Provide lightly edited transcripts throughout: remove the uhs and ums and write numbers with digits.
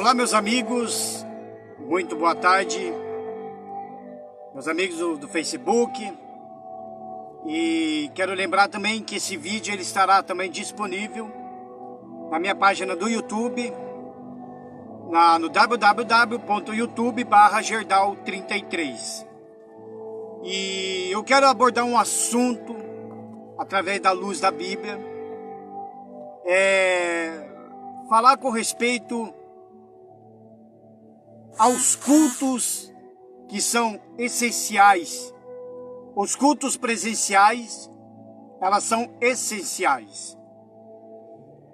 Olá, meus amigos, muito boa tarde, meus amigos do Facebook. E quero lembrar também que esse vídeo ele estará também disponível na minha página do YouTube, no www.youtube.com/Gerdau33. E eu quero abordar um assunto através da luz da Bíblia, falar com respeito aos cultos que são essenciais. Os cultos presenciais, elas são essenciais.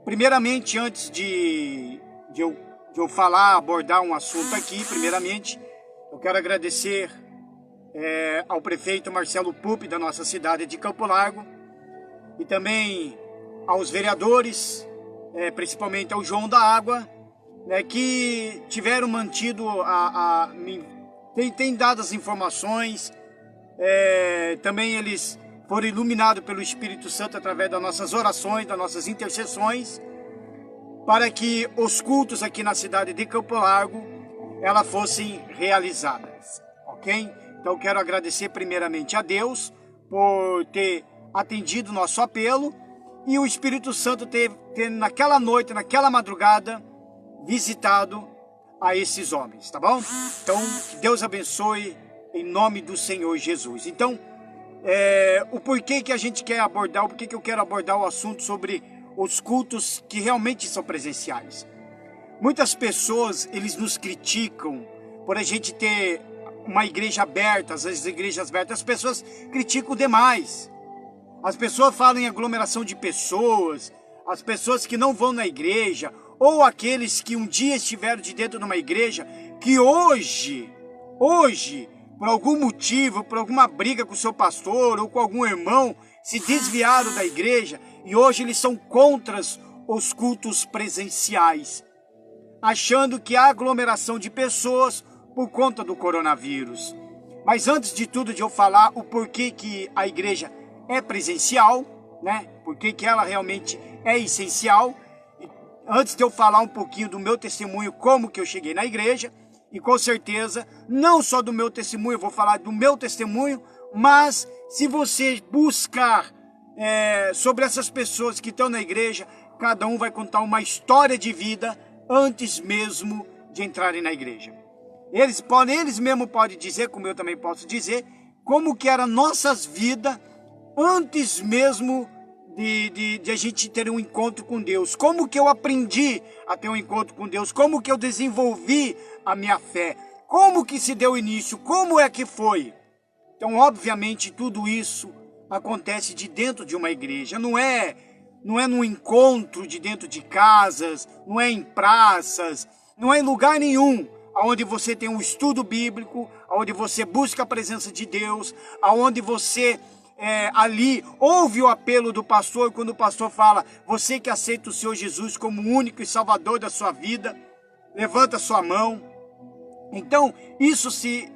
Primeiramente, antes de eu falar, abordar um assunto aqui, primeiramente, eu quero agradecer ao prefeito Marcelo Pupi, da nossa cidade de Campo Largo, e também aos vereadores, principalmente ao João da Água, que tiveram mantido, tem dado as informações. Também eles foram iluminados pelo Espírito Santo através das nossas orações, das nossas intercessões, para que os cultos aqui na cidade de Campo Largo elas fossem realizadas, ok? Então quero agradecer primeiramente a Deus por ter atendido o nosso apelo e o Espírito Santo ter naquela noite, naquela madrugada, visitado a esses homens, tá bom? Então, que Deus abençoe em nome do Senhor Jesus. Então, o porquê que a gente quer abordar, o porquê que eu quero abordar o assunto sobre os cultos que realmente são presenciais. Muitas pessoas, eles nos criticam por a gente ter uma igreja aberta, as igrejas abertas, as pessoas criticam demais. As pessoas falam em aglomeração de pessoas, as pessoas que não vão na igreja, ou aqueles que um dia estiveram de dentro de uma igreja, que hoje, por algum motivo, por alguma briga com o seu pastor ou com algum irmão, se desviaram da igreja e hoje eles são contra os cultos presenciais, achando que há aglomeração de pessoas por conta do coronavírus. Mas antes de tudo, de eu falar o porquê que a igreja é presencial, porquê que ela realmente é essencial, antes de eu falar um pouquinho do meu testemunho, como que eu cheguei na igreja, e com certeza, não só do meu testemunho, eu vou falar do meu testemunho, mas se você buscar sobre essas pessoas que estão na igreja, cada um vai contar uma história de vida antes mesmo de entrarem na igreja. Eles mesmos podem dizer, como eu também posso dizer, como que eram nossas vidas antes mesmo de a gente ter um encontro com Deus. Como que eu aprendi a ter um encontro com Deus? Como que eu desenvolvi a minha fé? Como que se deu início? Como é que foi? Então, obviamente, tudo isso acontece de dentro de uma igreja. Não é num encontro de dentro de casas, não é em praças, não é em lugar nenhum onde você tem um estudo bíblico, onde você busca a presença de Deus, onde você ali ouve o apelo do pastor, quando o pastor fala: você que aceita o Senhor Jesus como único e salvador da sua vida, levanta sua mão. Então,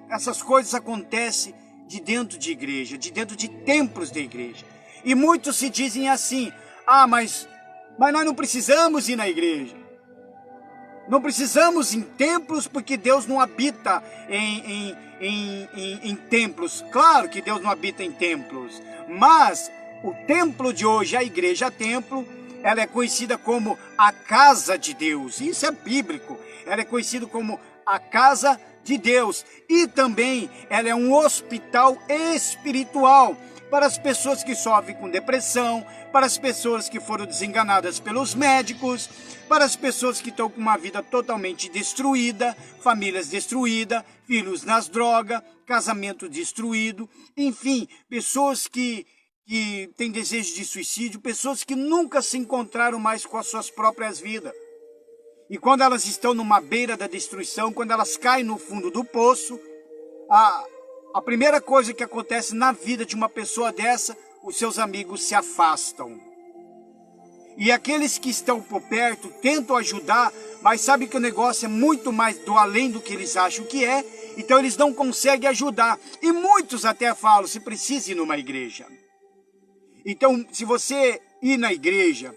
essas coisas acontecem de dentro de igreja, de dentro de templos da igreja. E muitos se dizem assim: mas nós não precisamos ir na igreja. Não precisamos em templos, porque Deus não habita em templos. Claro que Deus não habita em templos, mas o templo de hoje, a igreja templo, ela é conhecida como a casa de Deus. Isso é bíblico. Ela é conhecida como a casa de Deus. E também ela é um hospital espiritual para as pessoas que sofrem com depressão, para as pessoas que foram desenganadas pelos médicos, para as pessoas que estão com uma vida totalmente destruída, famílias destruídas, filhos nas drogas, casamento destruído, enfim, pessoas que têm desejo de suicídio, pessoas que nunca se encontraram mais com as suas próprias vidas. E quando elas estão numa beira da destruição, quando elas caem no fundo do poço, a primeira coisa que acontece na vida de uma pessoa dessa, os seus amigos se afastam. E aqueles que estão por perto tentam ajudar, mas sabem que o negócio é muito mais do além do que eles acham que é, então eles não conseguem ajudar. E muitos até falam: se precisa ir numa igreja. Então, se você ir na igreja,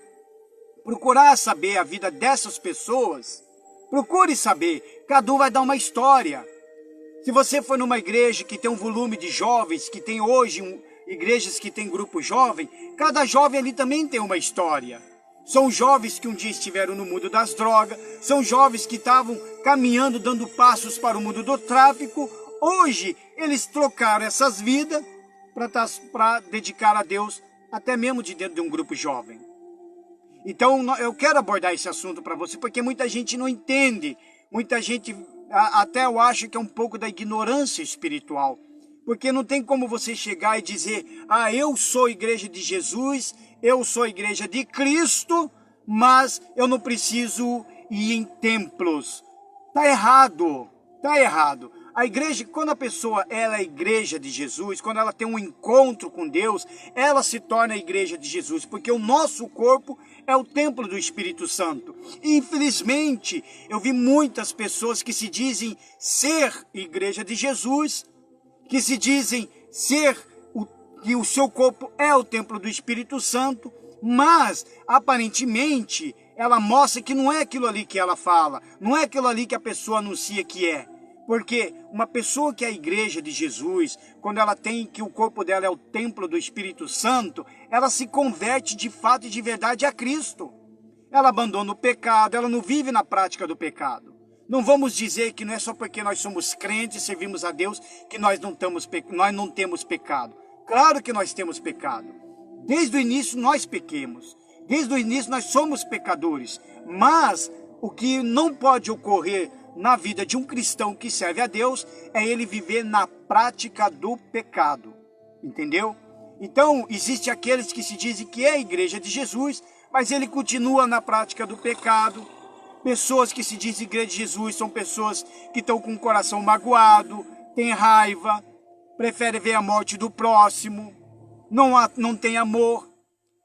procurar saber a vida dessas pessoas, Procure saber, cada um vai dar uma história. Se você for numa igreja que tem um volume de jovens, que tem hoje igrejas que tem grupo jovem, cada jovem ali também tem uma história. São jovens que um dia estiveram no mundo das drogas, são jovens que estavam caminhando, dando passos para o mundo do tráfico. Hoje eles trocaram essas vidas para dedicar a Deus, até mesmo de dentro de um grupo jovem. Então eu quero abordar esse assunto para você, porque muita gente não entende, muita gente até eu acho que é um pouco da ignorância espiritual. Porque não tem como você chegar e dizer, eu sou igreja de Jesus, eu sou igreja de Cristo, mas eu não preciso ir em templos. Tá errado, tá errado. A igreja, quando a pessoa ela é igreja de Jesus, quando ela tem um encontro com Deus, ela se torna a igreja de Jesus, porque o nosso corpo é o templo do Espírito Santo. E, infelizmente, eu vi muitas pessoas que se dizem ser igreja de Jesus, que se dizem que o seu corpo é o templo do Espírito Santo, mas, aparentemente, ela mostra que não é aquilo ali que ela fala, não é aquilo ali que a pessoa anuncia que é. Porque uma pessoa que é a igreja de Jesus, quando ela tem que o corpo dela é o templo do Espírito Santo, ela se converte de fato e de verdade a Cristo. Ela abandona o pecado, ela não vive na prática do pecado. Não vamos dizer que não é só porque nós somos crentes, servimos a Deus, que nós não temos pecado. Claro que nós temos pecado. Desde o início nós pequemos. Desde o início nós somos pecadores. Mas o que não pode ocorrer na vida de um cristão que serve a Deus é ele viver na prática do pecado. Entendeu? Então, existe aqueles que se dizem que é a igreja de Jesus, mas ele continua na prática do pecado. Pessoas que se dizem igreja de Jesus são pessoas que estão com o coração magoado, têm raiva, preferem ver a morte do próximo, não tem amor.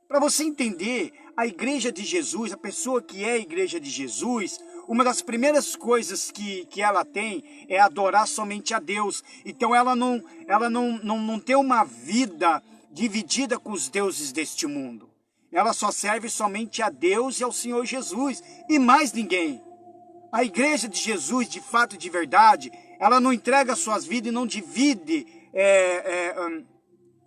Para você entender, a igreja de Jesus, a pessoa que é a igreja de Jesus, uma das primeiras coisas que ela tem é adorar somente a Deus. Então ela não tem uma vida dividida com os deuses deste mundo. Ela só serve somente a Deus e ao Senhor Jesus, e mais ninguém. A igreja de Jesus, de fato e de verdade, ela não entrega suas vidas e não divide,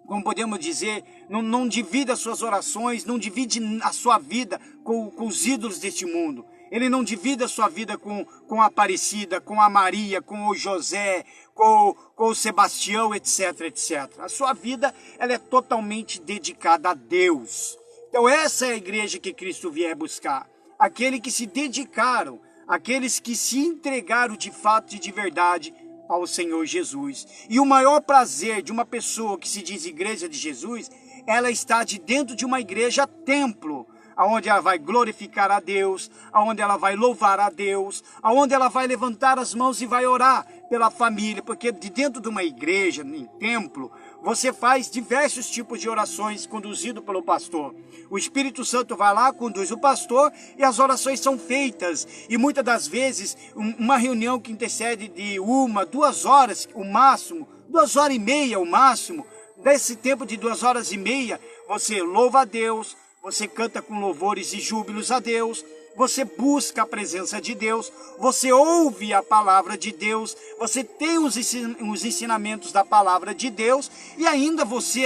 como podemos dizer, não divide as suas orações, não divide a sua vida com os ídolos deste mundo. Ele não divide a sua vida com a Aparecida, com a Maria, com o José, com o Sebastião, etc, etc. A sua vida ela é totalmente dedicada a Deus. Então essa é a igreja que Cristo vier buscar. Aqueles que se dedicaram, aqueles que se entregaram de fato e de verdade ao Senhor Jesus. E o maior prazer de uma pessoa que se diz igreja de Jesus, ela está dentro de uma igreja templo, aonde ela vai glorificar a Deus, aonde ela vai louvar a Deus, aonde ela vai levantar as mãos e vai orar pela família, porque de dentro de uma igreja, em templo, você faz diversos tipos de orações conduzido pelo pastor. O Espírito Santo vai lá, conduz o pastor e as orações são feitas. E muitas das vezes, uma reunião que intercede de 2 horas, o máximo, 2h30 o máximo, desse tempo de 2h30, você louva a Deus, você canta com louvores e júbilos a Deus, você busca a presença de Deus, você ouve a palavra de Deus, você tem os ensinamentos da palavra de Deus e você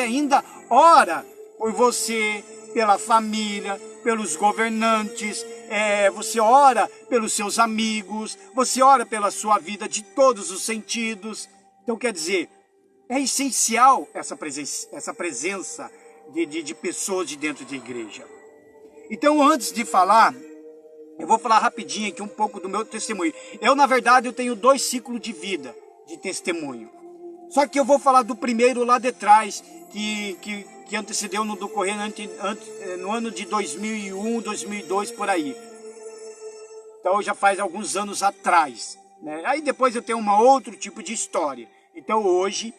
ora por você, pela família, pelos governantes, você ora pelos seus amigos, você ora pela sua vida de todos os sentidos. Então quer dizer, é essencial essa presença de pessoas de dentro da igreja. Então antes de falar, eu vou falar rapidinho aqui um pouco do meu testemunho. Na verdade, eu tenho 2 ciclos de vida de testemunho. Só que eu vou falar do primeiro lá de trás, que antecedeu no decorrer no ano de 2001, 2002, por aí. Então já faz alguns anos atrás, né? Aí depois eu tenho um outro tipo de história. Então hoje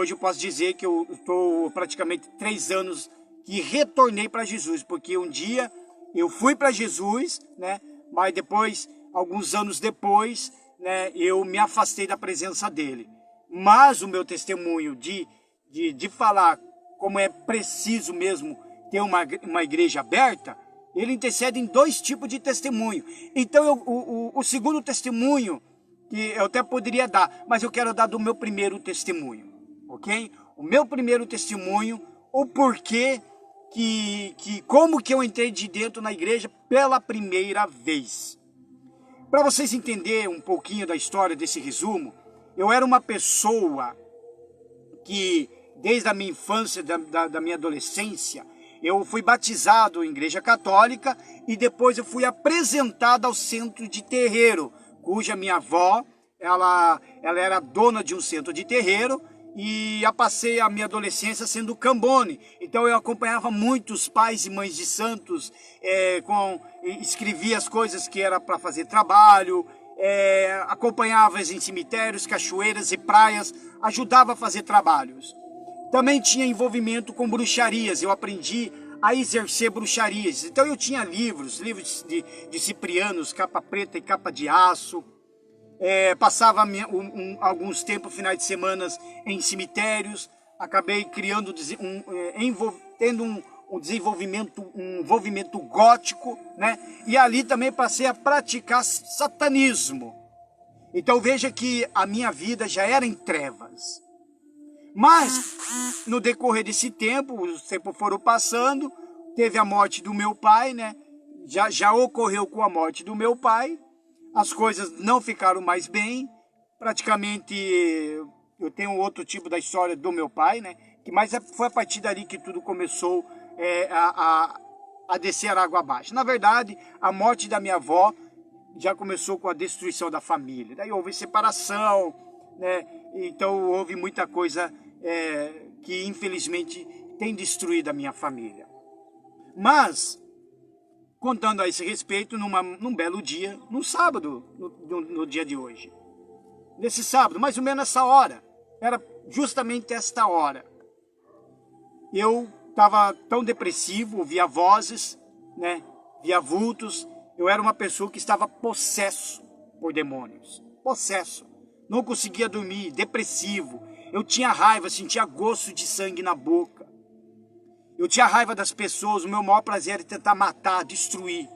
eu posso dizer que eu estou praticamente 3 anos que retornei para Jesus, porque um dia eu fui para Jesus, né? Mas depois, alguns anos depois, né, eu me afastei da presença dele. Mas o meu testemunho de falar como é preciso mesmo ter uma igreja aberta, Ele intercede em dois tipos de testemunho. Então, o segundo testemunho, que eu até poderia dar, mas eu quero dar do meu primeiro testemunho, ok? O meu primeiro testemunho, o porquê, como que eu entrei de dentro na igreja pela primeira vez. Para vocês entenderem um pouquinho da história desse resumo, eu era uma pessoa que, desde a minha infância, da minha adolescência, eu fui batizado em igreja católica e depois eu fui apresentado ao centro de terreiro, cuja minha avó, ela era dona de um centro de terreiro e eu passei a minha adolescência sendo cambone. Então eu acompanhava muitos pais e mães de santos, escrevia as coisas que era para fazer trabalho, acompanhava em cemitérios, cachoeiras e praias, ajudava a fazer trabalhos. Também tinha envolvimento com bruxarias, eu aprendi a exercer bruxarias. Então eu tinha livros de ciprianos, capa preta e capa de aço. Passava alguns tempos, finais de semana, em cemitérios. Acabei criando, tendo um envolvimento gótico, né? E ali também passei a praticar satanismo. Então veja que a minha vida já era em trevas. Mas, no decorrer desse tempo, os tempos foram passando, teve a morte do meu pai, né? Já ocorreu com a morte do meu pai, as coisas não ficaram mais bem, praticamente eu tenho outro tipo da história do meu pai, né? Mas foi a partir dali que tudo começou a descer água abaixo. Na verdade, a morte da minha avó já começou com a destruição da família. Daí houve separação, né? Então houve muita coisa que infelizmente tem destruído a minha família. Mas, contando a esse respeito, num belo dia, num sábado, no dia de hoje. Nesse sábado, mais ou menos essa hora, era justamente esta hora. Eu estava tão depressivo, ouvia vozes, né? Via vultos. Eu era uma pessoa que estava possesso por demônios. Possesso. Não conseguia dormir, depressivo. Eu tinha raiva, sentia gosto de sangue na boca. Eu tinha raiva das pessoas, o meu maior prazer era tentar matar, destruir.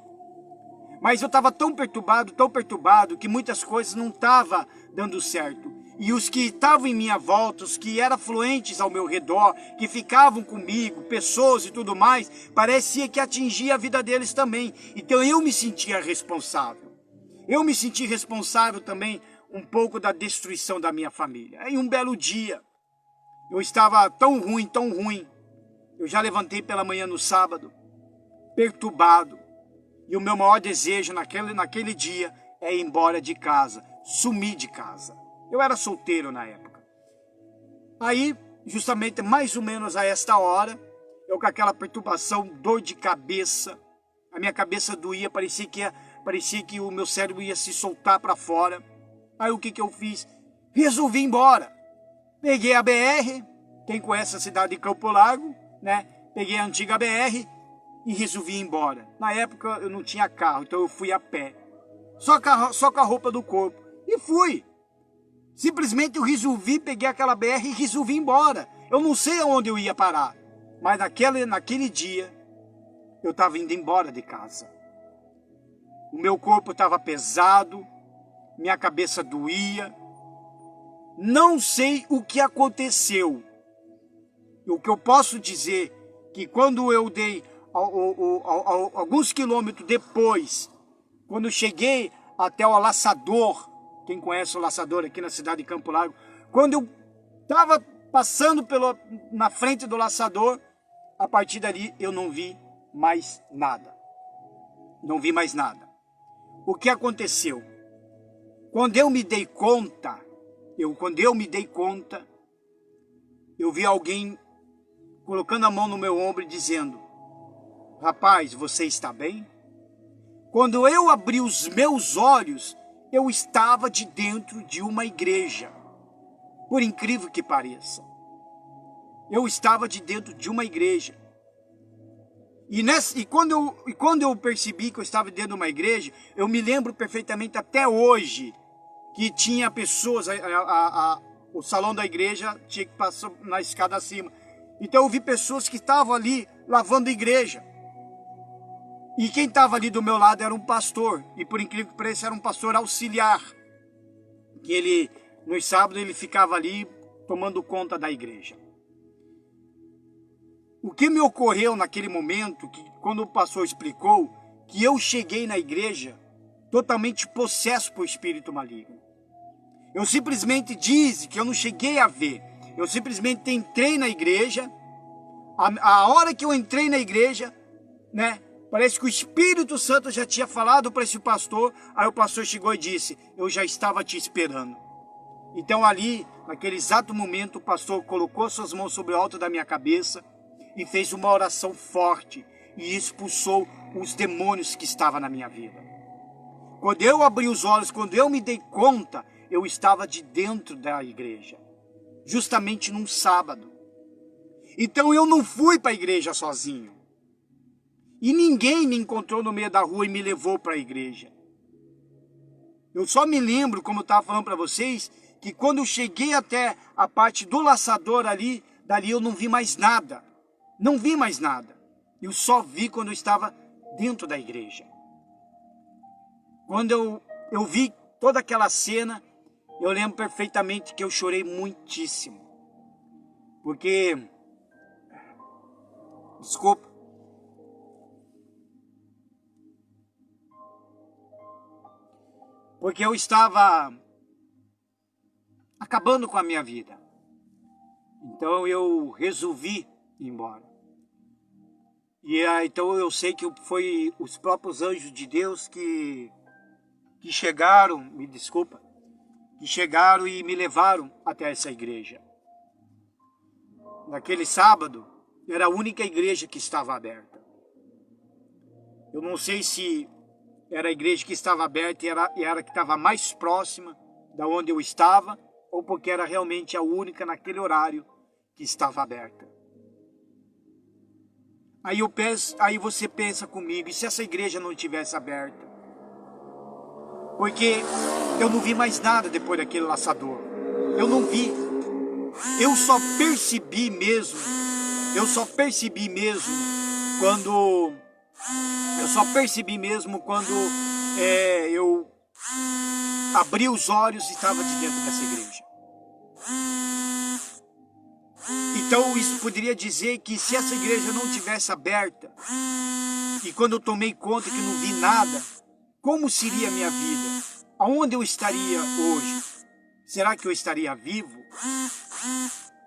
Mas eu estava tão perturbado, que muitas coisas não estavam dando certo. E os que estavam em minha volta, os que eram fluentes ao meu redor, que ficavam comigo, pessoas e tudo mais, parecia que atingia a vida deles também. Então eu me sentia responsável. Eu me senti responsável também um pouco da destruição da minha família. Em um belo dia, eu estava tão ruim, eu já levantei pela manhã no sábado, perturbado, e o meu maior desejo naquele dia é ir embora de casa, sumir de casa. Eu era solteiro na época. Aí, justamente mais ou menos a esta hora, eu com aquela perturbação, dor de cabeça, a minha cabeça doía, parecia que o meu cérebro ia se soltar para fora. Aí o que eu fiz? Resolvi ir embora. Peguei a BR, quem conhece a cidade de Campo Largo, né? Peguei a antiga BR e resolvi ir embora. Na época eu não tinha carro, então eu fui a pé. Só com a roupa do corpo. E fui. Simplesmente eu resolvi, peguei aquela BR e resolvi ir embora. Eu não sei aonde eu ia parar. Mas naquele dia, eu estava indo embora de casa. O meu corpo estava pesado. Minha cabeça doía. Não sei o que aconteceu. O que eu posso dizer que quando eu dei alguns quilômetros depois, quando eu cheguei até o Laçador, quem conhece o Laçador aqui na cidade de Campo Largo, quando eu estava passando na frente do Laçador, a partir dali eu não vi mais nada. Não vi mais nada. O que aconteceu? Quando eu me dei conta, eu vi alguém colocando a mão no meu ombro e dizendo: rapaz, você está bem? Quando eu abri os meus olhos, eu estava de dentro de uma igreja. Por incrível que pareça. Eu estava de dentro de uma igreja. E quando eu percebi que eu estava dentro de uma igreja, eu me lembro perfeitamente até hoje que tinha pessoas, o salão da igreja tinha que passar na escada acima. Então eu vi pessoas que estavam ali lavando a igreja. E quem estava ali do meu lado era um pastor, e por incrível que pareça era um pastor auxiliar, que ele, nos sábados, ele ficava ali tomando conta da igreja. O que me ocorreu naquele momento, que quando o pastor explicou, que eu cheguei na igreja totalmente possesso por espírito maligno. Eu simplesmente disse que eu não cheguei a ver, eu simplesmente entrei na igreja, a hora que eu entrei na igreja, né? Parece que o Espírito Santo já tinha falado para esse pastor, aí o pastor chegou e disse, eu já estava te esperando. Então ali, naquele exato momento, o pastor colocou suas mãos sobre o alto da minha cabeça e fez uma oração forte e expulsou os demônios que estavam na minha vida. Quando eu abri os olhos, quando eu me dei conta, eu estava de dentro da igreja, justamente num sábado. Então eu não fui para a igreja sozinho. E ninguém me encontrou no meio da rua e me levou para a igreja. Eu só me lembro, como eu estava falando para vocês, que quando eu cheguei até a parte do laçador ali, dali eu não vi mais nada. Não vi mais nada. Eu só vi quando eu estava dentro da igreja. Quando eu vi toda aquela cena, eu lembro perfeitamente que eu chorei muitíssimo. Porque, desculpa, porque eu estava acabando com a minha vida. Então eu resolvi ir embora. E então eu sei que foi os próprios anjos de Deus que chegaram, me desculpa, que chegaram e me levaram até essa igreja. Naquele sábado, era a única igreja que estava aberta. Eu não sei se era a igreja que estava aberta e era a que estava mais próxima da onde eu estava, ou porque era realmente a única naquele horário que estava aberta. Aí você pensa comigo, e se essa igreja não tivesse aberta? Porque eu não vi mais nada depois daquele laçador. Eu não vi. Eu só percebi mesmo quando eu abri os olhos e estava de dentro dessa igreja. Então isso poderia dizer que se essa igreja não tivesse aberta, e quando eu tomei conta que não vi nada, como seria a minha vida? Aonde eu estaria hoje? Será que eu estaria vivo?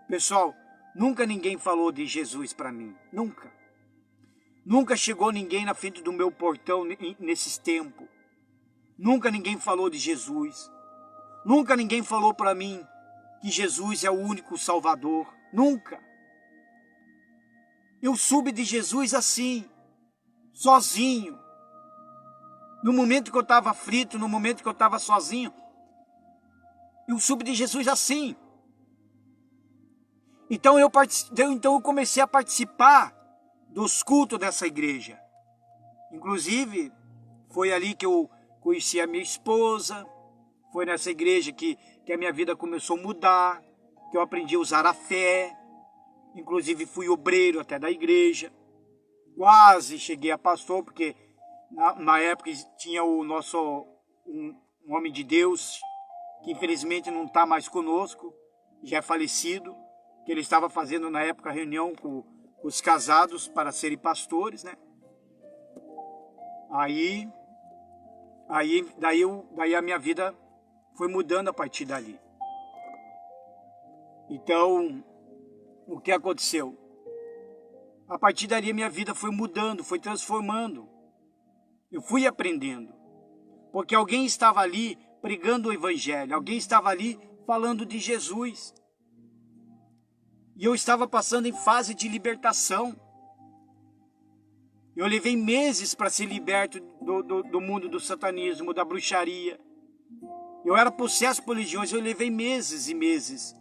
Pessoal, nunca ninguém falou de Jesus para mim. Nunca. Nunca chegou ninguém na frente do meu portão nesses tempos. Nunca ninguém falou de Jesus. Nunca ninguém falou para mim que Jesus é o único Salvador. Nunca. Eu soube de Jesus assim, sozinho. No momento que eu estava aflito, no momento que eu estava sozinho, eu soube de Jesus assim. Então eu comecei a participar dos cultos dessa igreja. Inclusive, foi ali que eu conheci a minha esposa, foi nessa igreja que a minha vida começou a mudar, que eu aprendi a usar a fé, inclusive fui obreiro até da igreja, quase cheguei a pastor, porque na época tinha o nosso um homem de Deus, que infelizmente não está mais conosco, já é falecido, que ele estava fazendo na época reunião com os casados para serem pastores, né? Daí a minha vida foi mudando a partir dali. Então, o que aconteceu? A partir dali a minha vida foi mudando, foi transformando. Eu fui aprendendo. Porque alguém estava ali pregando o evangelho, alguém estava ali falando de Jesus. E eu estava passando em fase de libertação. Eu levei meses para ser liberto do mundo do satanismo, da bruxaria. Eu era possesso por legiões, eu levei meses e meses.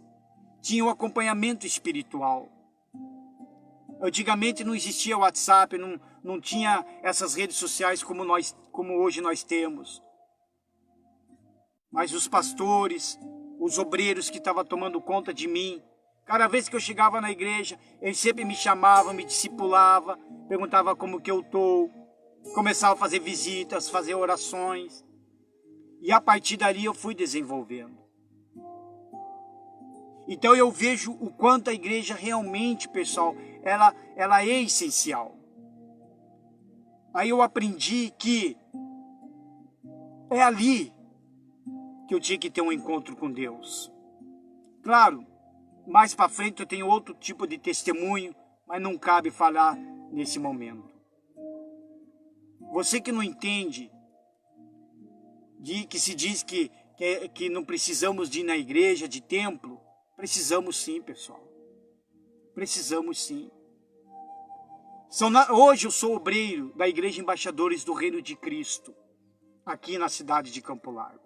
Tinha um acompanhamento espiritual. Antigamente não existia WhatsApp, não tinha essas redes sociais como hoje nós temos. Mas os pastores, os obreiros que estavam tomando conta de mim, cada vez que eu chegava na igreja, eles sempre me chamavam, me discipulavam, perguntavam como que eu estou. começava a fazer visitas, fazer orações. E a partir dali eu fui desenvolvendo. Então eu vejo o quanto a igreja realmente, pessoal, ela é essencial. Aí eu aprendi que é ali que eu tinha que ter um encontro com Deus. Claro, mais para frente eu tenho outro tipo de testemunho, mas não cabe falar nesse momento. Você que não entende, que se diz que não precisamos de ir na igreja, de templo, precisamos sim, pessoal. Precisamos sim. Hoje eu sou obreiro da Igreja Embaixadores do Reino de Cristo, aqui na cidade de Campo Largo.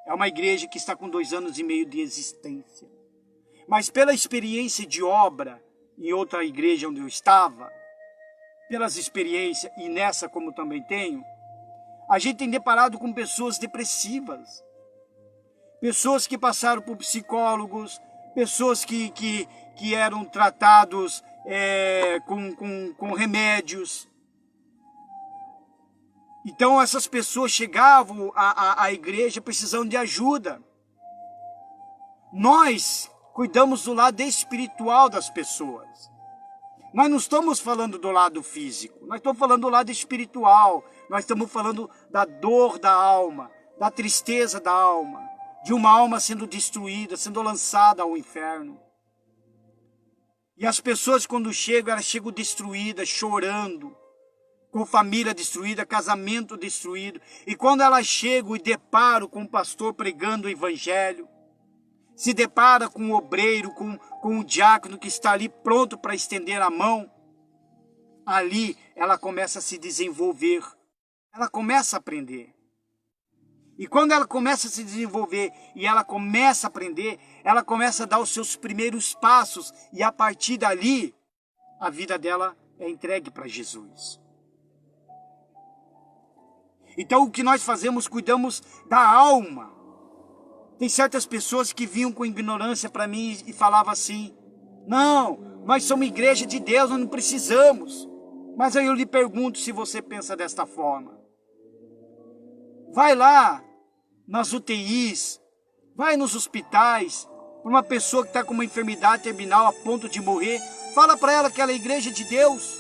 É uma igreja que está com 2 anos e meio de existência. Mas pela experiência de obra em outra igreja onde eu estava, pelas experiências, e nessa como também tenho, a gente tem deparado com pessoas depressivas, pessoas que passaram por psicólogos, pessoas que eram tratados com remédios. Então essas pessoas chegavam à igreja precisando de ajuda. Nós cuidamos do lado espiritual das pessoas. Nós não estamos falando do lado físico, nós estamos falando do lado espiritual. Nós estamos falando da dor da alma, da tristeza da alma, de uma alma sendo destruída, sendo lançada ao inferno. E as pessoas quando chegam, elas chegam destruídas, chorando, com família destruída, casamento destruído. E quando elas chegam e deparam com o pastor pregando o evangelho, se depara com o obreiro, com o diácono que está ali pronto para estender a mão, ali ela começa a se desenvolver, ela começa a aprender. E quando ela começa a se desenvolver e ela começa a aprender, ela começa a dar os seus primeiros passos e a partir dali, a vida dela é entregue para Jesus. Então o que nós fazemos, cuidamos da alma. Tem certas pessoas que vinham com ignorância para mim e falavam assim, não, nós somos igreja de Deus, nós não precisamos. Mas aí eu lhe pergunto se você pensa desta forma. Vai lá nas UTIs, vai nos hospitais, para uma pessoa que está com uma enfermidade terminal a ponto de morrer, fala para ela que ela é igreja de Deus.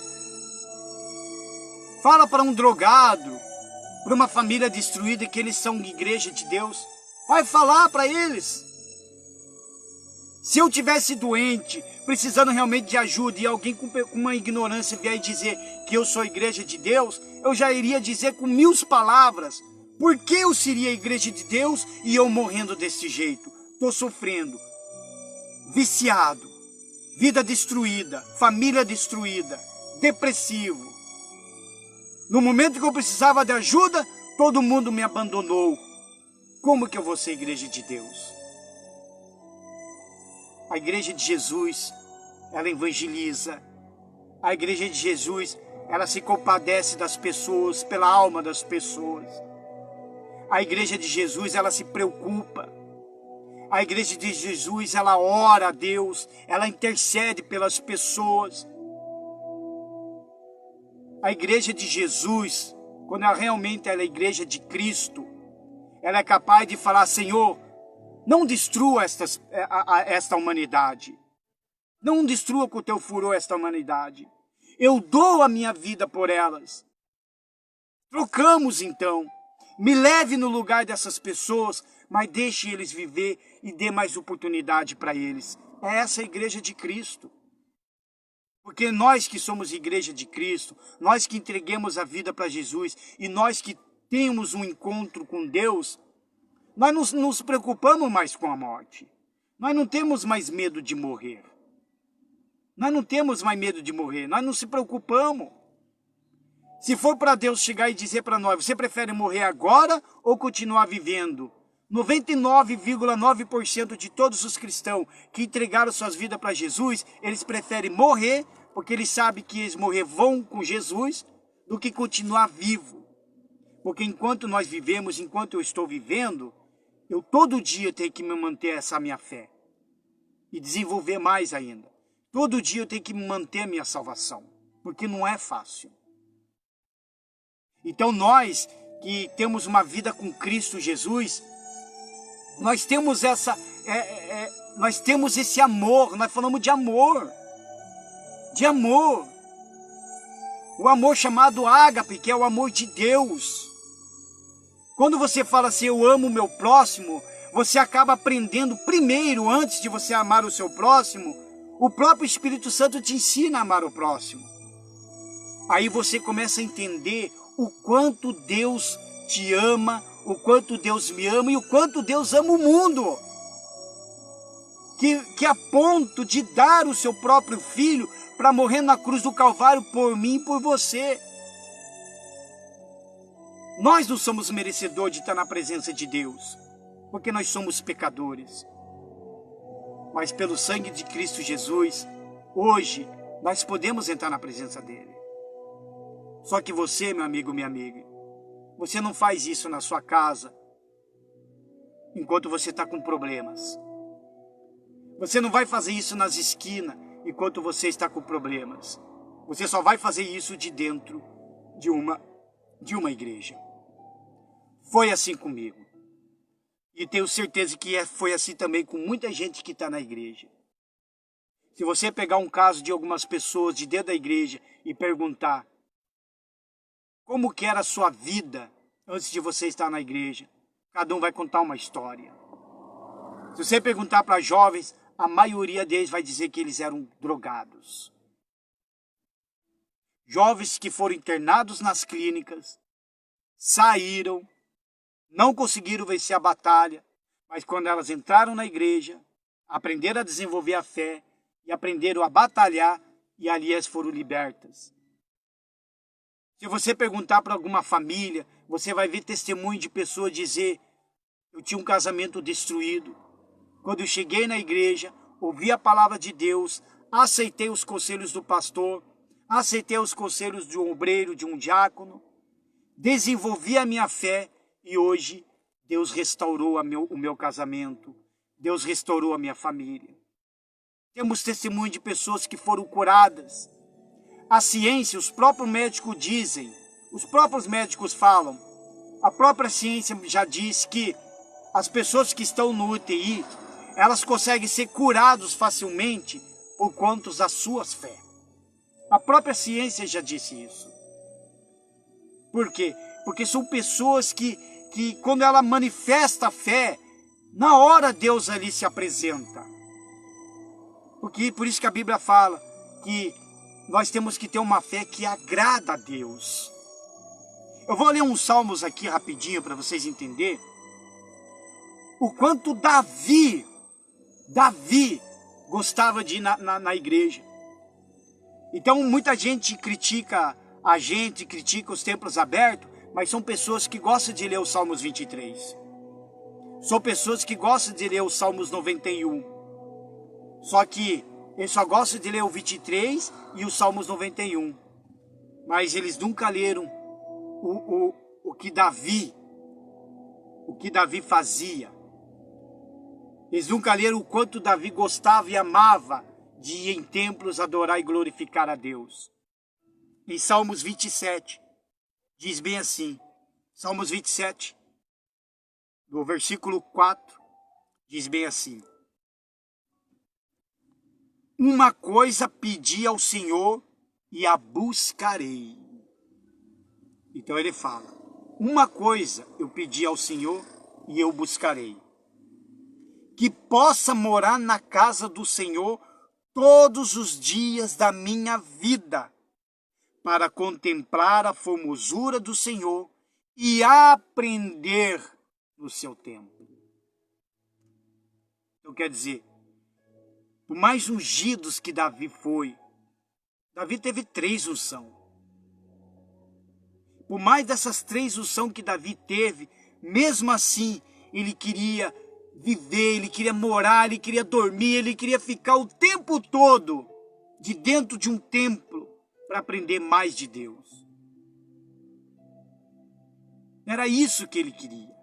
Fala para um drogado, para uma família destruída que eles são igreja de Deus. Vai falar para eles. Se eu tivesse doente, precisando realmente de ajuda e alguém com uma ignorância vier dizer que eu sou igreja de Deus, eu já iria dizer com 1000 palavras por que eu seria igreja de Deus e eu morrendo desse jeito. Estou sofrendo, viciado, vida destruída, família destruída, depressivo. No momento que eu precisava de ajuda, todo mundo me abandonou. Como que eu vou ser igreja de Deus? A igreja de Jesus, ela evangeliza. A igreja de Jesus, ela se compadece das pessoas, pela alma das pessoas. A igreja de Jesus, ela se preocupa. A igreja de Jesus, ela ora a Deus, ela intercede pelas pessoas. A igreja de Jesus, quando ela realmente é a igreja de Cristo, ela é capaz de falar, Senhor, não destrua esta humanidade. Não destrua com o teu furor esta humanidade. Eu dou a minha vida por elas. Trocamos então. Me leve no lugar dessas pessoas, mas deixe eles viver e dê mais oportunidade para eles. É essa a igreja de Cristo. Porque nós que somos igreja de Cristo, nós que entreguemos a vida para Jesus e nós que temos um encontro com Deus, nós não nos preocupamos mais com a morte. Nós não temos mais medo de morrer. Nós não temos mais medo de morrer. Nós não se preocupamos. Se for para Deus chegar e dizer para nós, você prefere morrer agora ou continuar vivendo? 99,9% de todos os cristãos que entregaram suas vidas para Jesus, eles preferem morrer, porque eles sabem que eles morrer vão com Jesus, do que continuar vivo. Porque enquanto nós vivemos, enquanto eu estou vivendo, eu todo dia tenho que me manter essa minha fé. E desenvolver mais ainda. Todo dia eu tenho que manter a minha salvação. Porque não é fácil. Então nós que temos uma vida com Cristo Jesus, nós temos nós temos esse amor. Nós falamos de amor, o amor chamado ágape, que é o amor de Deus. Quando você fala assim, eu amo o meu próximo, você acaba aprendendo primeiro, antes de você amar o seu próximo, o próprio Espírito Santo te ensina a amar o próximo. Aí você começa a entender o quanto Deus te ama, o quanto Deus me ama e o quanto Deus ama o mundo. Que a ponto de dar o seu próprio filho para morrer na cruz do Calvário por mim e por você. Nós não somos merecedores de estar na presença de Deus, porque nós somos pecadores. Mas pelo sangue de Cristo Jesus, hoje, nós podemos entrar na presença dele. Só que você, meu amigo, minha amiga, você não faz isso na sua casa, enquanto você está com problemas. Você não vai fazer isso nas esquinas, enquanto você está com problemas. Você só vai fazer isso de dentro de uma igreja. Foi assim comigo. E tenho certeza que foi assim também com muita gente que está na igreja. Se você pegar um caso de algumas pessoas de dentro da igreja e perguntar como que era a sua vida antes de você estar na igreja, cada um vai contar uma história. Se você perguntar para jovens, a maioria deles vai dizer que eles eram drogados. Jovens que foram internados nas clínicas, saíram, não conseguiram vencer a batalha, mas quando elas entraram na igreja, aprenderam a desenvolver a fé e aprenderam a batalhar, e ali elas foram libertas. Se você perguntar para alguma família, você vai ver testemunho de pessoas dizer, eu tinha um casamento destruído. Quando eu cheguei na igreja, ouvi a palavra de Deus, aceitei os conselhos do pastor, aceitei os conselhos de um obreiro, de um diácono, desenvolvi a minha fé e hoje Deus restaurou o meu casamento, Deus restaurou a minha família. Temos testemunho de pessoas que foram curadas. A ciência, os próprios médicos dizem, os próprios médicos falam, a própria ciência já diz que as pessoas que estão no UTI, elas conseguem ser curadas facilmente por conta das suas fé. A própria ciência já disse isso. Por quê? Porque são pessoas que quando ela manifesta a fé, na hora Deus ali se apresenta. Por isso que a Bíblia fala que nós temos que ter uma fé que agrada a Deus. Eu vou ler uns salmos aqui rapidinho para vocês entenderem o quanto Davi gostava de ir na igreja. Então muita gente critica a gente, critica os templos abertos, mas são pessoas que gostam de ler os Salmos 23. São pessoas que gostam de ler os Salmos 91. Só que eles só gostam de ler o 23 e os Salmos 91. Mas eles nunca leram o que Davi fazia. Eles nunca leram o quanto Davi gostava e amava de ir em templos adorar e glorificar a Deus. Em Salmos 27, diz bem assim, Salmos 27, no versículo 4, diz bem assim: uma coisa pedi ao Senhor e a buscarei. Então ele fala, uma coisa eu pedi ao Senhor e eu buscarei, que possa morar na casa do Senhor todos os dias da minha vida, para contemplar a formosura do Senhor e aprender no seu templo. Então quer dizer, por mais ungidos que Davi foi, Davi teve 3 unções. Por mais dessas 3 unções que Davi teve, mesmo assim, ele queria viver, ele queria morar, ele queria dormir, ele queria ficar o tempo todo de dentro de um templo para aprender mais de Deus. Era isso que ele queria.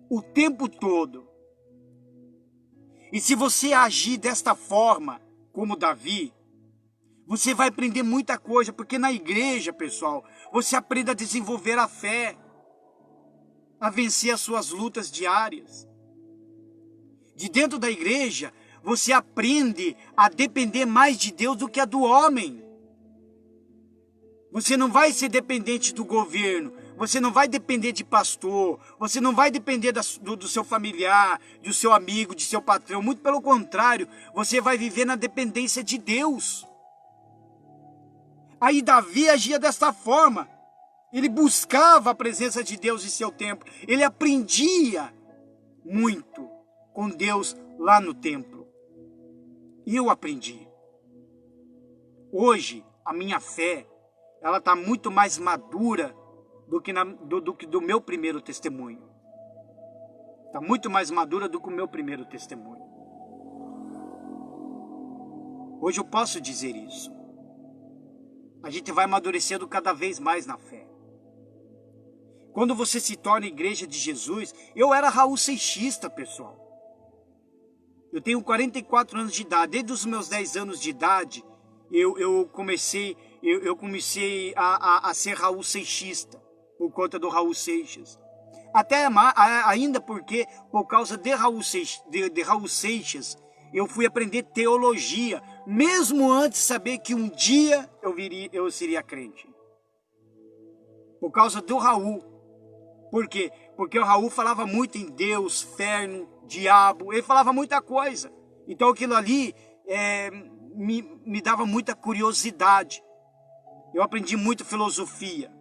O tempo todo. E se você agir desta forma, como Davi, Você vai aprender muita coisa, porque na igreja, pessoal, você aprende a desenvolver a fé, a vencer as suas lutas diárias. De dentro da igreja, você aprende a depender mais de Deus do que a do homem. Você não vai ser dependente do governo, você não vai depender de pastor, você não vai depender do seu familiar, do seu amigo, de seu patrão. Muito pelo contrário, você vai viver na dependência de Deus. Aí Davi agia desta forma. Ele buscava a presença de Deus em seu templo. Ele aprendia muito com Deus lá no templo. E eu aprendi. Hoje, a minha fé, ela está muito mais madura do que do meu primeiro testemunho. Está muito mais madura do que o meu primeiro testemunho. Hoje eu posso dizer isso. A gente vai amadurecendo cada vez mais na fé. Quando você se torna igreja de Jesus, eu era Raul Seixista, pessoal. Eu tenho 44 anos de idade. Desde os meus 10 anos de idade, eu comecei a ser Raul Seixista, por conta do Raul Seixas. Até ainda porque, por causa de Raul Seixas, eu fui aprender teologia, mesmo antes de saber que um dia eu seria crente. Por causa do Raul. Por quê? Porque o Raul falava muito em Deus, inferno, diabo, ele falava muita coisa. Então aquilo ali me dava muita curiosidade. Eu aprendi muito filosofia,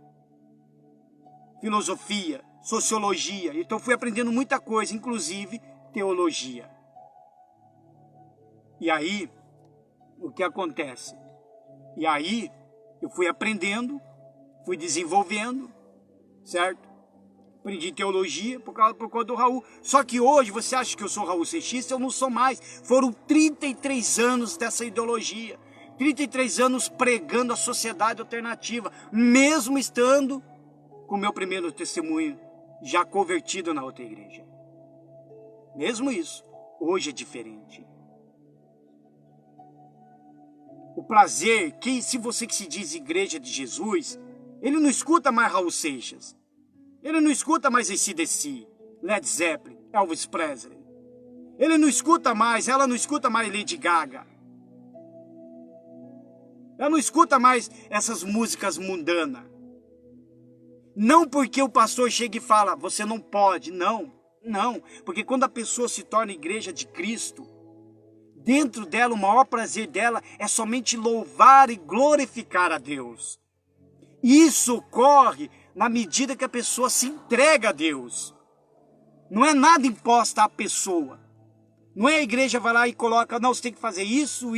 sociologia. Então fui aprendendo muita coisa, inclusive teologia. E aí, o que acontece? E aí, eu fui aprendendo, fui desenvolvendo, certo? Aprendi teologia por conta do Raul. Só que hoje, você acha que eu sou Raul Seixista? Eu não sou mais. Foram 33 anos dessa ideologia. 33 anos pregando a sociedade alternativa, mesmo estando com o meu primeiro testemunho já convertido na outra igreja. Mesmo isso, hoje é diferente. O prazer, se você que se diz igreja de Jesus, ele não escuta mais Raul Seixas. Ele não escuta mais AC/DC, Led Zeppelin, Elvis Presley. Ela não escuta mais Lady Gaga. Ela não escuta mais essas músicas mundanas. Não porque o pastor chega e fala, você não pode, não. Porque quando a pessoa se torna igreja de Cristo, dentro dela, o maior prazer dela é somente louvar e glorificar a Deus. Isso ocorre na medida que a pessoa se entrega a Deus. Não é nada imposta à pessoa. Não é a igreja vai lá e coloca, não, você tem que fazer isso,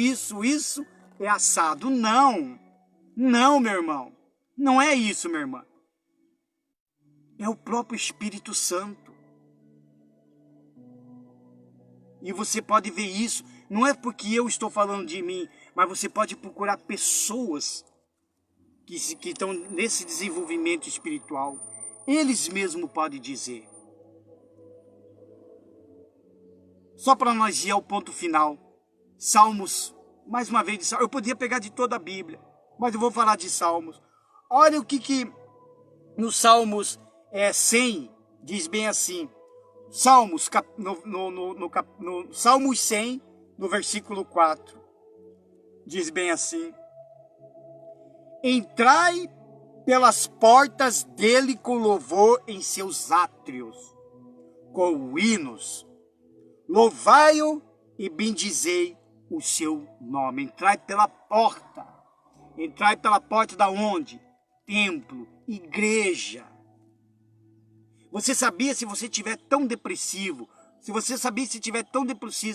é assado. Não, meu irmão. Não é isso, minha irmã. É o próprio Espírito Santo. E você pode ver isso, não é porque eu estou falando de mim, mas você pode procurar pessoas que estão nesse desenvolvimento espiritual. Eles mesmos podem dizer. Só para nós ir ao ponto final. Salmos, mais uma vez, eu podia pegar de toda a Bíblia, mas eu vou falar de Salmos. Olha o que no Salmos 100 diz bem assim. Salmos, no Salmos 100, no versículo 4, diz bem assim. Entrai pelas portas dele com louvor em seus átrios, com hinos. Louvai-o e bendizei o seu nome. Entrai pela porta. Entrai pela porta da onde? Templo, igreja. Você sabia, se você estiver tão depressivo,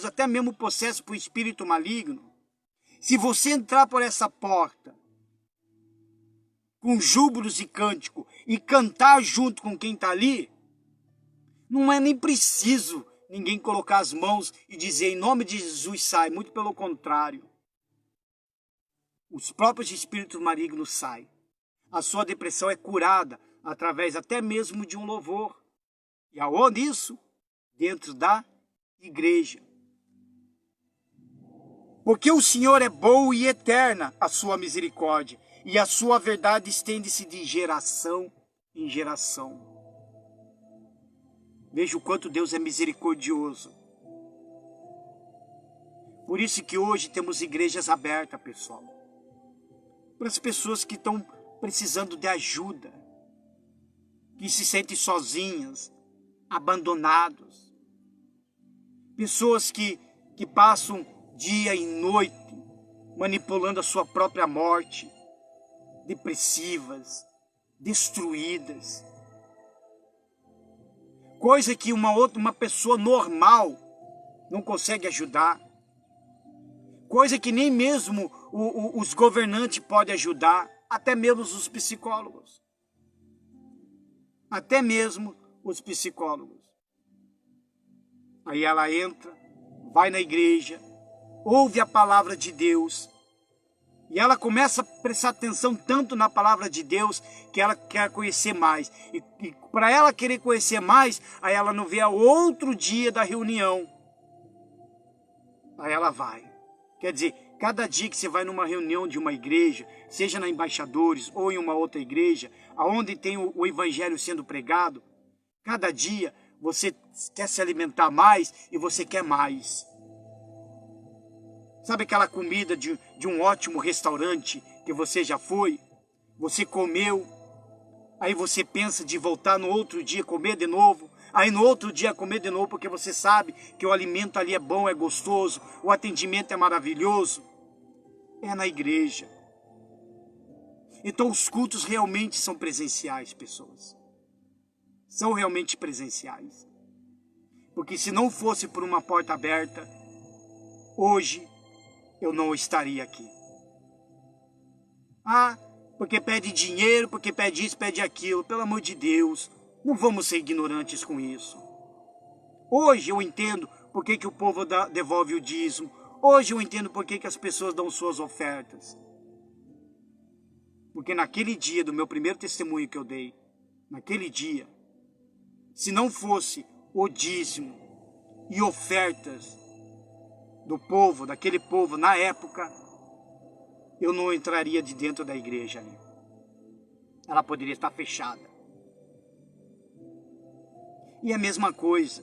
até mesmo possesso por espírito maligno, se você entrar por essa porta, com júbilos e cântico, e cantar junto com quem está ali, não é nem preciso ninguém colocar as mãos e dizer, em nome de Jesus, sai. Muito pelo contrário. Os próprios espíritos malignos saem. A sua depressão é curada através até mesmo de um louvor. E aonde isso? Dentro da igreja. Porque o Senhor é bom e eterna a sua misericórdia, e a sua verdade estende-se de geração em geração. Veja o quanto Deus é misericordioso. Por isso que hoje temos igrejas abertas, pessoal. Para as pessoas que estão precisando de ajuda, que se sentem sozinhas, abandonados. Pessoas que passam dia e noite manipulando a sua própria morte, depressivas, destruídas. Coisa que uma pessoa normal não consegue ajudar. Coisa que nem mesmo os governantes podem ajudar, até mesmo os psicólogos. Até mesmo os psicólogos. Aí ela entra, vai na igreja, ouve a palavra de Deus, e ela começa a prestar atenção tanto na palavra de Deus, que ela quer conhecer mais. E para ela querer conhecer mais, aí ela não vê a outro dia da reunião. Aí ela vai. Quer dizer, cada dia que você vai numa reunião de uma igreja, seja na Embaixadores ou em uma outra igreja, aonde tem o evangelho sendo pregado, cada dia você quer se alimentar mais e você quer mais. Sabe aquela comida de um ótimo restaurante que você já foi? Você comeu, aí você pensa de voltar no outro dia comer de novo, aí no outro dia comer de novo, porque você sabe que o alimento ali é bom, é gostoso, o atendimento é maravilhoso. É na igreja. Então os cultos realmente são presenciais, pessoas. São realmente presenciais. Porque se não fosse por uma porta aberta, hoje eu não estaria aqui. Ah, porque pede dinheiro, porque pede isso, pede aquilo. Pelo amor de Deus, não vamos ser ignorantes com isso. Hoje eu entendo por que o povo devolve o dízimo. Hoje eu entendo por que as pessoas dão suas ofertas. Porque naquele dia do meu primeiro testemunho que eu dei, naquele dia, se não fosse o dízimo e ofertas do povo, daquele povo na época, eu não entraria de dentro da igreja ali. Ela poderia estar fechada. E a mesma coisa,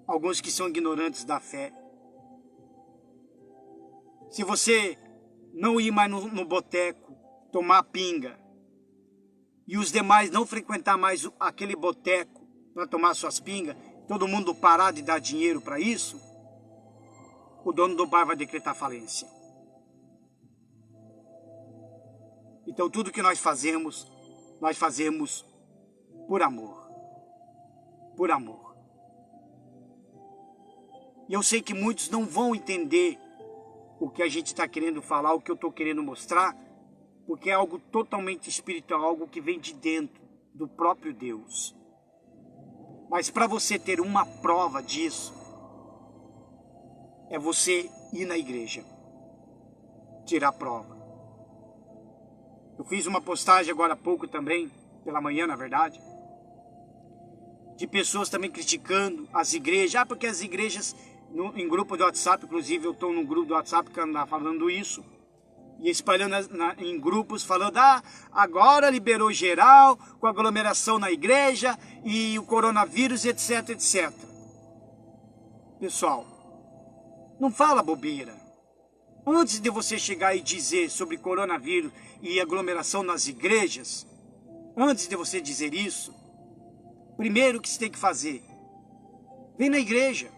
alguns que são ignorantes da fé. Se você não ir mais no boteco, tomar pinga, e os demais não frequentar mais aquele boteco para tomar suas pingas, todo mundo parar de dar dinheiro para isso, o dono do bar vai decretar falência. Então tudo que nós fazemos por amor. Por amor. E eu sei que muitos não vão entender o que a gente está querendo falar, o que eu estou querendo mostrar, porque é algo totalmente espiritual, algo que vem de dentro do próprio Deus. Mas para você ter uma prova disso, é você ir na igreja, tirar a prova. Eu fiz uma postagem agora há pouco também, pela manhã na verdade, de pessoas também criticando as igrejas. Porque as igrejas, em grupo de WhatsApp, inclusive eu estou num grupo do WhatsApp que anda falando isso, e espalhando em grupos, falando, agora liberou geral, com aglomeração na igreja, e o coronavírus, etc, etc. Pessoal, não fala bobeira. Antes de você chegar e dizer sobre coronavírus e aglomeração nas igrejas, antes de você dizer isso, primeiro que você tem que fazer, vem na igreja,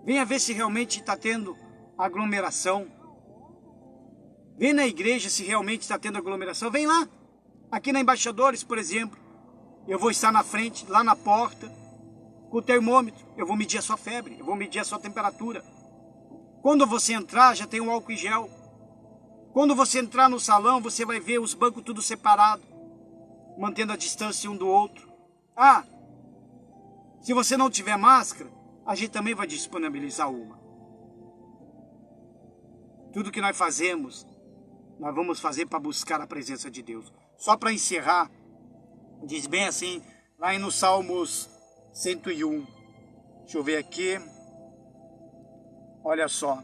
venha ver se realmente está tendo aglomeração. Vem na igreja se realmente está tendo aglomeração, vem lá. Aqui na Embaixadores, por exemplo, eu vou estar na frente, lá na porta, com o termômetro, eu vou medir a sua febre, eu vou medir a sua temperatura. Quando você entrar, já tem um álcool em gel. Quando você entrar no salão, você vai ver os bancos tudo separado, mantendo a distância um do outro. Se você não tiver máscara, a gente também vai disponibilizar uma. Tudo que nós fazemos, nós vamos fazer para buscar a presença de Deus. Só para encerrar, diz bem assim, lá no Salmos 101. Deixa eu ver aqui. Olha só.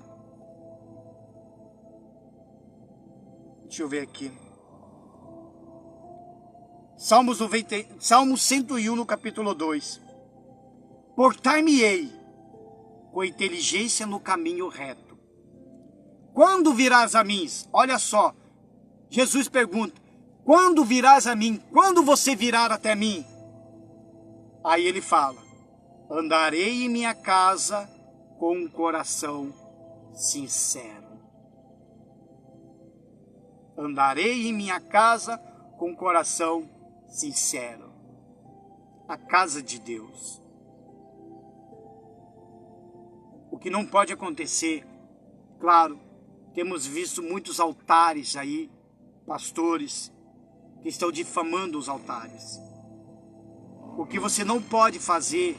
Deixa eu ver aqui. Salmo 101, no capítulo 2. Portar-me-ei com inteligência no caminho reto. Quando virás a mim? Olha só, Jesus pergunta, quando virás a mim? Quando você virar até mim? Aí ele fala, andarei em minha casa com um coração sincero. Andarei em minha casa com um coração sincero. A casa de Deus. O que não pode acontecer, claro, temos visto muitos altares aí, pastores, que estão difamando os altares. O que você não pode fazer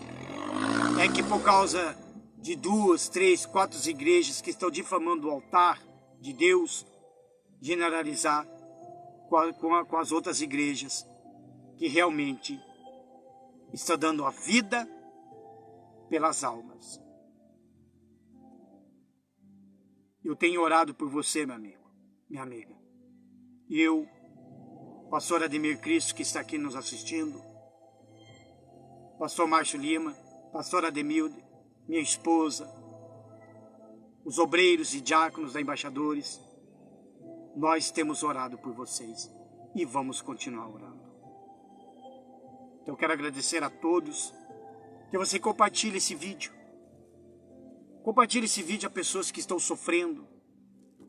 é que por causa de 2, 3, 4 igrejas que estão difamando o altar de Deus, generalizar com as outras igrejas que realmente estão dando a vida pelas almas. Eu tenho orado por você, meu amigo, minha amiga. Eu, pastor Ademir Cristo, que está aqui nos assistindo, pastor Márcio Lima, pastor Ademilde, minha esposa, os obreiros e diáconos da Embaixadores, nós temos orado por vocês e vamos continuar orando. Então eu quero agradecer a todos, que você compartilhe esse vídeo. Compartilhe esse vídeo a pessoas que estão sofrendo.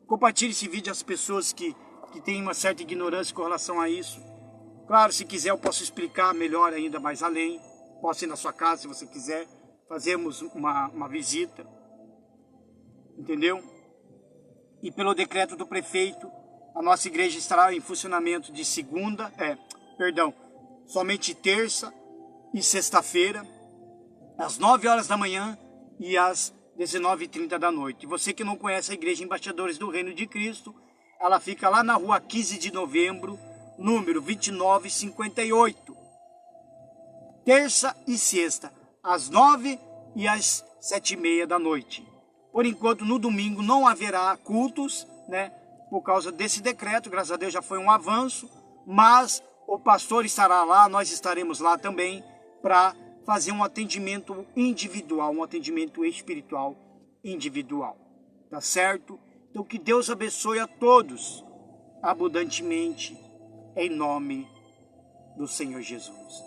Compartilhe esse vídeo às pessoas que têm uma certa ignorância com relação a isso. Claro, se quiser eu posso explicar melhor ainda mais além. Posso ir na sua casa se você quiser. Fazemos uma visita. Entendeu? E pelo decreto do prefeito, a nossa igreja estará em funcionamento de somente terça e sexta-feira, às 9 horas da manhã e às 19h30 da noite. Você que não conhece a Igreja Embaixadores do Reino de Cristo, ela fica lá na rua 15 de novembro, número 2958. Terça e sexta, às 9 e às 7h30 da noite. Por enquanto, no domingo não haverá cultos, né? Por causa desse decreto, graças a Deus já foi um avanço, mas o pastor estará lá, nós estaremos lá também para fazer um atendimento individual, um atendimento espiritual individual, tá certo? Então que Deus abençoe a todos abundantemente, em nome do Senhor Jesus.